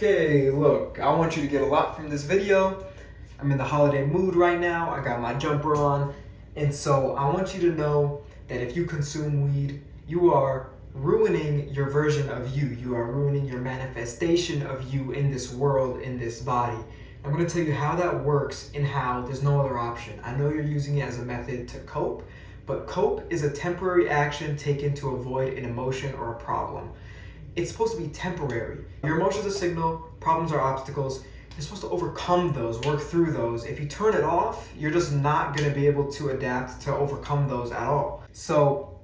Okay, look, I want you to get a lot from this video. I'm in the holiday mood right now. I got my jumper on. And so I want you to know that if you consume weed, you are ruining your version of you. You are ruining your manifestation of you in this world, in this body. I'm going to tell you how that works and how there's no other option. I know you're using it as a method to cope, but cope is a temporary action taken to avoid an emotion or a problem. It's supposed to be temporary. Your emotions are signal, problems are obstacles. You're supposed to overcome those, work through those. If you turn it off, you're just not going to be able to adapt to overcome those at all. So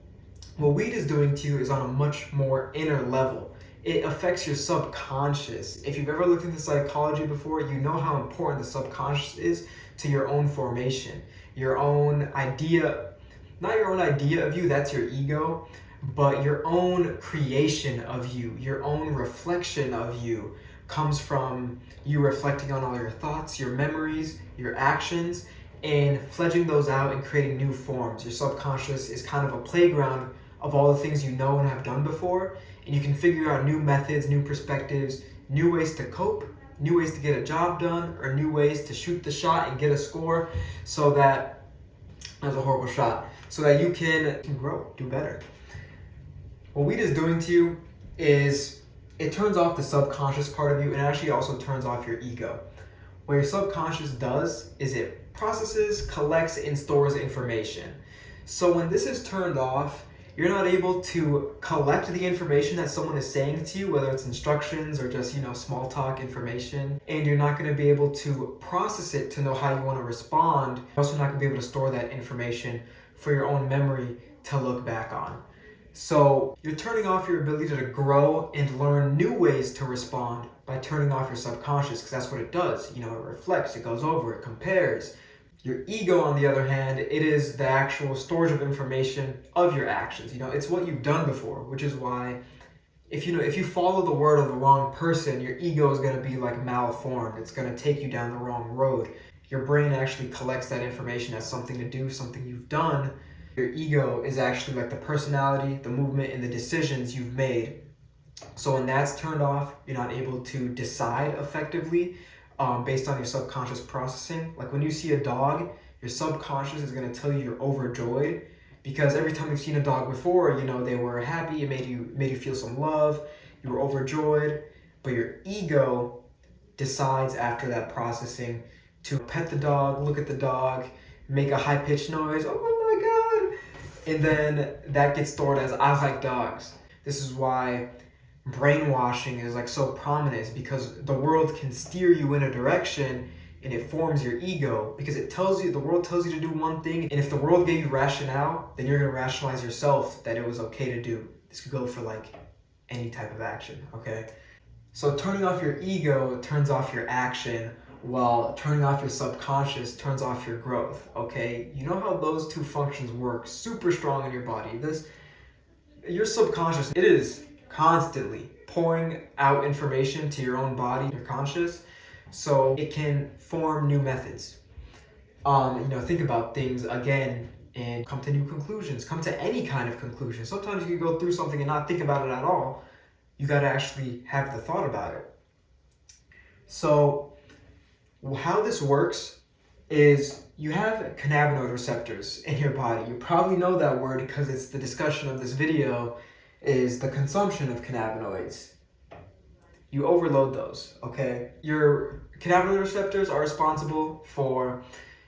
what weed is doing to you is on a much more inner level. It affects your subconscious. If you've ever looked into psychology before, you know how important the subconscious is to your own formation, your own idea, not your own idea of you, that's your ego, but your own creation of you, your own reflection of you comes from you reflecting on all your thoughts, your memories, your actions, and fledging those out and creating new forms. Your subconscious is kind of a playground of all the things you know and have done before, and you can figure out new methods, new perspectives, new ways to cope, new ways to get a job done, or new ways to shoot the shot and get a score so that was a horrible shot, so that you can grow, do better. What weed is doing to you is it turns off the subconscious part of you and actually also turns off your ego. What your subconscious does is it processes, collects, and stores information. So when this is turned off, you're not able to collect the information that someone is saying to you, whether it's instructions or just, small talk information, and you're not going to be able to process it to know how you want to respond. You're also not going to be able to store that information for your own memory to look back on. So you're turning off your ability to grow and learn new ways to respond by turning off your subconscious, because that's what it does. It reflects, it goes over, it compares. Your ego, on the other hand, it is the actual storage of information of your actions. It's what you've done before, which is why if you follow the word of the wrong person, your ego is going to be like malformed. It's going to take you down the wrong road. Your brain actually collects that information as something to do, something you've done. Your ego is actually like the personality, the movement, and the decisions you've made. So when that's turned off, you're not able to decide effectively based on your subconscious processing. Like when you see a dog, your subconscious is going to tell you you're overjoyed, because every time you've seen a dog before, they were happy, it made you feel some love, you were overjoyed. But your ego decides after that processing to pet the dog, look at the dog, make a high-pitched noise, oh my god, and then that gets stored as I like dogs. This is why brainwashing is so prominent, because the world can steer you in a direction and it forms your ego, because the world tells you to do one thing, and if the world gave you rationale, then you're going to rationalize yourself that it was okay to do. This could go for any type of action, okay? So turning off your ego turns off your action, while turning off your subconscious turns off your growth, okay? You know how those two functions work super strong in your body. Your subconscious, it is constantly pouring out information to your own body, your conscious, so it can form new methods. Think about things again and come to new conclusions, come to any kind of conclusion. Sometimes you can go through something and not think about it at all. You got to actually have the thought about it. So how this works is you have cannabinoid receptors in your body. You probably know that word because it's the discussion of this video is the consumption of cannabinoids. You overload those, okay? Your cannabinoid receptors are responsible for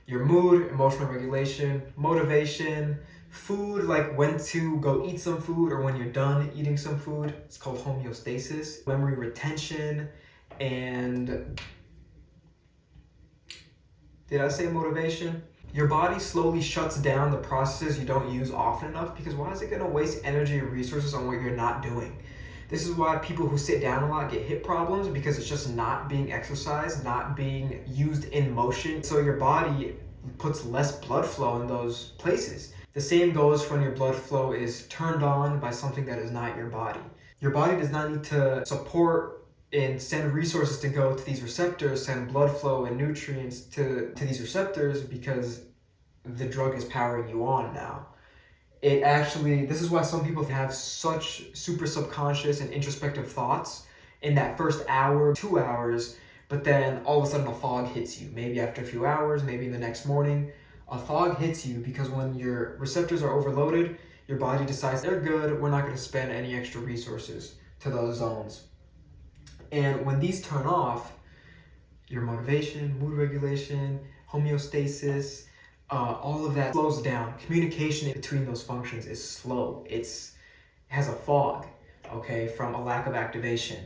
your mood, emotional regulation, motivation, food, like when to go eat some food or when you're done eating some food. It's called homeostasis, memory retention, and did I say motivation? Your body slowly shuts down the processes you don't use often enough, because why is it going to waste energy and resources on what you're not doing? This is why people who sit down a lot get hip problems, because it's just not being exercised, not being used in motion. So your body puts less blood flow in those places. The same goes when your blood flow is turned on by something that is not your body. Your body does not need to support and send resources to go to these receptors, send blood flow and nutrients to these receptors, because the drug is powering you on now. This is why some people have such super subconscious and introspective thoughts in that first hour, 2 hours, but then all of a sudden a fog hits you. Maybe after a few hours, maybe in the next morning, a fog hits you because when your receptors are overloaded, your body decides they're good, we're not going to spend any extra resources to those zones. And when these turn off, your motivation, mood regulation, homeostasis, all of that slows down. Communication between those functions is slow. It has a fog, okay, from a lack of activation.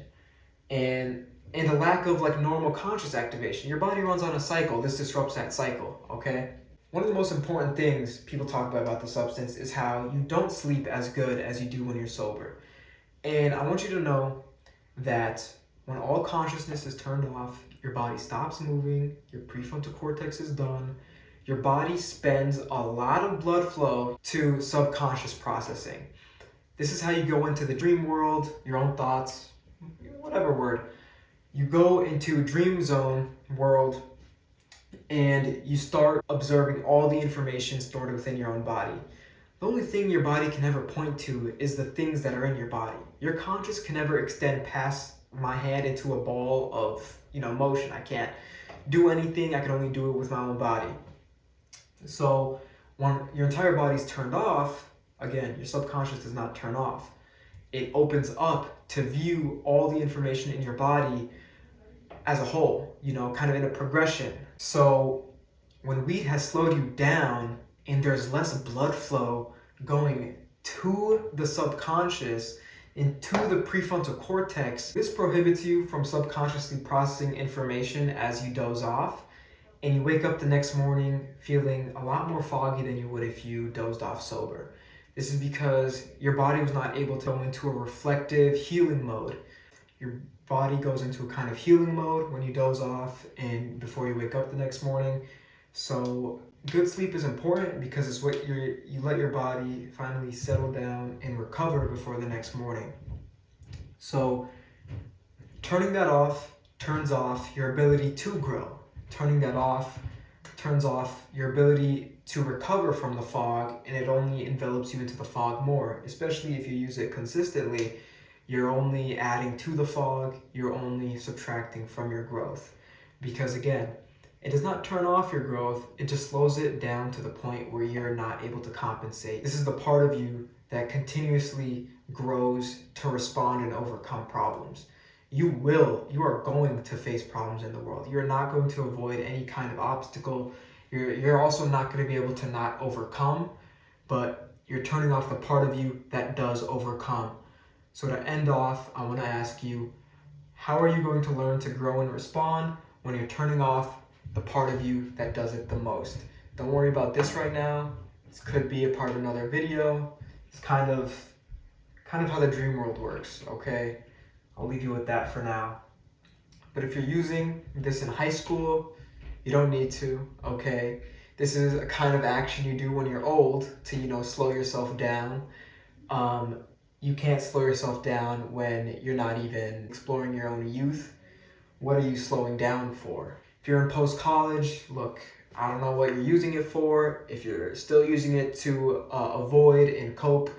And a lack of like normal conscious activation. Your body runs on a cycle. This disrupts that cycle, okay? One of the most important things people talk about the substance is how you don't sleep as good as you do when you're sober. And I want you to know that when all consciousness is turned off, your body stops moving, your prefrontal cortex is done, your body spends a lot of blood flow to subconscious processing. This is how you go into the dream world, your own thoughts, whatever word. You go into dream zone world and you start observing all the information stored within your own body. The only thing your body can ever point to is the things that are in your body. Your conscious can never extend past my hand into a ball of, motion. I can't do anything. I can only do it with my own body. So when your entire body's turned off, again, your subconscious does not turn off. It opens up to view all the information in your body as a whole, kind of in a progression. So when weed has slowed you down and there's less blood flow going to the subconscious, into the prefrontal cortex, this prohibits you from subconsciously processing information as you doze off, and you wake up the next morning feeling a lot more foggy than you would if you dozed off sober. This is because your body was not able to go into a reflective healing mode. Your body goes into a kind of healing mode when you doze off and before you wake up the next morning. So good sleep is important because it's what you let your body finally settle down and recover before the next morning. So turning that off turns off your ability to grow. Turning that off turns off your ability to recover from the fog, and it only envelops you into the fog more, especially if you use it consistently. You're only adding to the fog, you're only subtracting from your growth. Because again, it does not turn off your growth, it just slows it down to the point where you're not able to compensate. This is the part of you that continuously grows to respond and overcome problems. You are going to face problems in the world. You're not going to avoid any kind of obstacle. You're also not going to be able to not overcome, but you're turning off the part of you that does overcome. So to end off, I want to ask you, how are you going to learn to grow and respond when you're turning off the part of you that does it the most? Don't worry about this right now. This could be a part of another video. It's kind of how the dream world works, okay? I'll leave you with that for now. But if you're using this in high school, you don't need to, okay? This is a kind of action you do when you're old to, slow yourself down. You can't slow yourself down when you're not even exploring your own youth. What are you slowing down for? If you're in post-college, look, I don't know what you're using it for. If you're still using it to avoid and cope,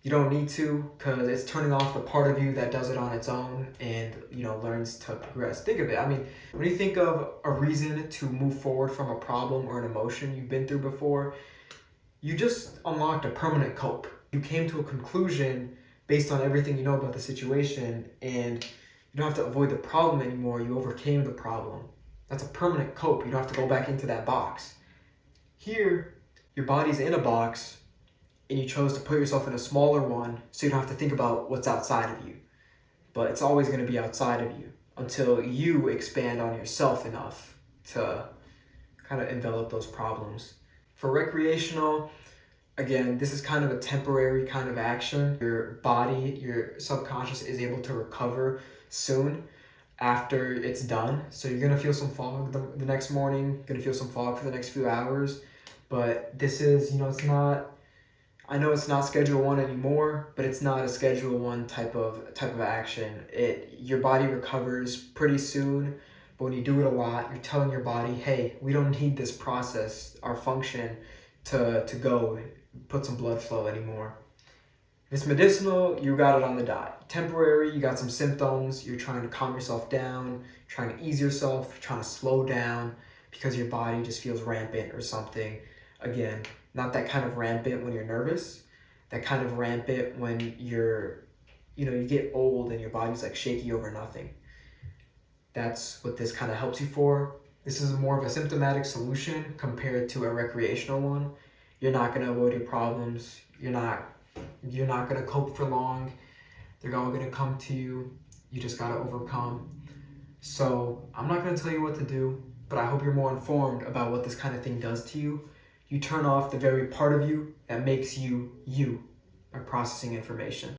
you don't need to, because it's turning off the part of you that does it on its own and, learns to progress. Think of it. I mean, when you think of a reason to move forward from a problem or an emotion you've been through before, you just unlocked a permanent cope. You came to a conclusion based on everything you know about the situation, and you don't have to avoid the problem anymore. You overcame the problem. That's a permanent cope. You don't have to go back into that box. Here, your body's in a box, and you chose to put yourself in a smaller one so you don't have to think about what's outside of you. But it's always going to be outside of you until you expand on yourself enough to kind of envelop those problems. For recreational, again, this is kind of a temporary kind of action. Your body, your subconscious is able to recover soon after it's done. So you're going to feel some fog the next morning, you're going to feel some fog for the next few hours. But this is, I know it's not Schedule 1 anymore, but it's not a Schedule 1 type of action. Your body recovers pretty soon, but when you do it a lot, you're telling your body, hey, we don't need this process, our function, to go put some blood flow anymore. If it's medicinal, you got it on the diet. Temporary, you got some symptoms, you're trying to calm yourself down, trying to ease yourself, trying to slow down because your body just feels rampant or something. Again, not that kind of rampant when you're nervous, that kind of rampant when you get old and your body's like shaky over nothing. That's what this kind of helps you for. This is more of a symptomatic solution compared to a recreational one. You're not going to avoid your problems. You're not going to cope for long. They're all going to come to you. You just got to overcome. So I'm not going to tell you what to do, but I hope you're more informed about what this kind of thing does to you. You turn off the very part of you that makes you by processing information.